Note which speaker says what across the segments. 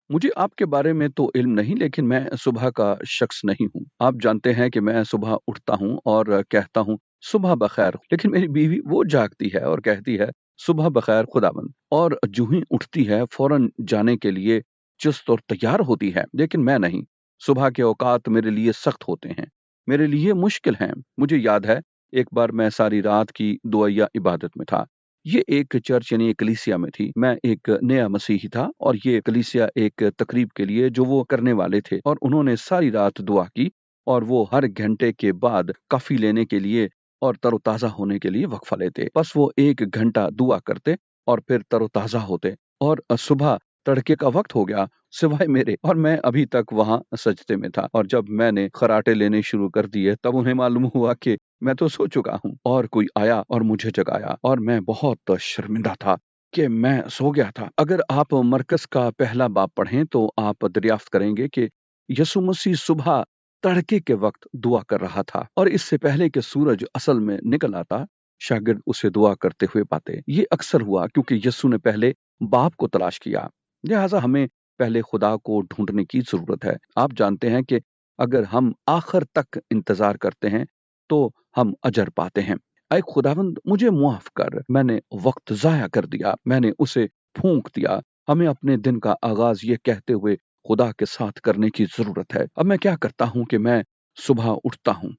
Speaker 1: मुझे आपके बारे में तो इल्म नहीं, लेकिन मैं सुबह का शख्स नहीं हूँ। आप जानते हैं कि मैं सुबह उठता हूँ और कहता हूँ सुबह बखैर, लेकिन मेरी बीवी वो जागती है और कहती है सुबह बखैर खुदाबंद, और जूं ही उठती है फौरन जाने के लिए चुस्त और तैयार होती है। लेकिन मैं नहीं। सुबह के औकात मेरे लिए सख्त होते हैं, मेरे लिए मुश्किल हैं। मुझे याद है, एक बार मैं सारी रात की दुआया इबादत में था। ये एक चर्च यानी एक कलीसिया में थी। मैं एक नया मसीही था और ये कलीसिया एक तकरीब के लिए जो वो करने वाले थे, और उन्होंने सारी रात दुआ की, और वो हर घंटे के बाद काफी लेने के लिए और तरोताजा होने के लिए वक्फा लेते। बस वो 1 घंटा दुआ करते और फिर तरोताजा होते। और सुबह तड़के का वक्त हो गया सिवाय मेरे, और मैं अभी तक वहां सजदे में था। और जब मैंने खराटे लेने शुरू कर दिए तब उन्हें मालूम हुआ कि मैं तो सो चुका हूँ, और कोई आया और मुझे जगाया, और मैं बहुत शर्मिंदा था कि मैं सो गया था। अगर आप मरकज का पहला बाब पढ़ें तो आप दरियाफ्त करेंगे कि यसु मसीह सुबह तड़के के वक्त दुआ कर रहा था, और इससे पहले कि सूरज असल में निकल आता शागिर्द उसे दुआ करते हुए पाते। ये अक्सर हुआ क्योंकि यसु ने पहले बाप को तलाश किया, लिहाजा हमें पहले खुदा को ढूंढने की जरूरत है। आप जानते हैं कि अगर हम आखिर तक इंतजार करते हैं तो हम अजर पाते हैं। ऐ खुदावंद मुझे मुआफ कर, मैंने वक्त जाया कर दिया, मैंने उसे फूंक दिया। हमें अपने दिन का आगाज ये कहते हुए खुदा के साथ करने की जरूरत है। अब मैं क्या करता हूँ कि मैं सुबह उठता हूँ,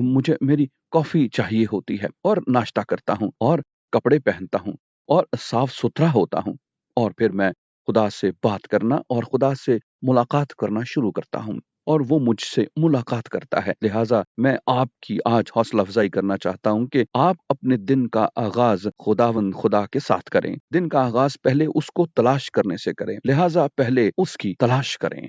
Speaker 1: मुझे मेरी कॉफी चाहिए होती है, और नाश्ता करता हूँ, और कपड़े पहनता हूँ, और साफ सुथरा होता हूँ, और फिर मैं खुदा से बात करना और खुदा से मुलाकात करना शुरू करता हूँ, और वो मुझसे मुलाकात करता है। लिहाजा मैं आपकी आज हौसला अफजाई करना चाहता हूँ कि आप अपने दिन का आगाज खुदावंद खुदा के साथ करें। दिन का आगाज पहले उसको तलाश करने से करें, लिहाजा पहले उसकी तलाश करें।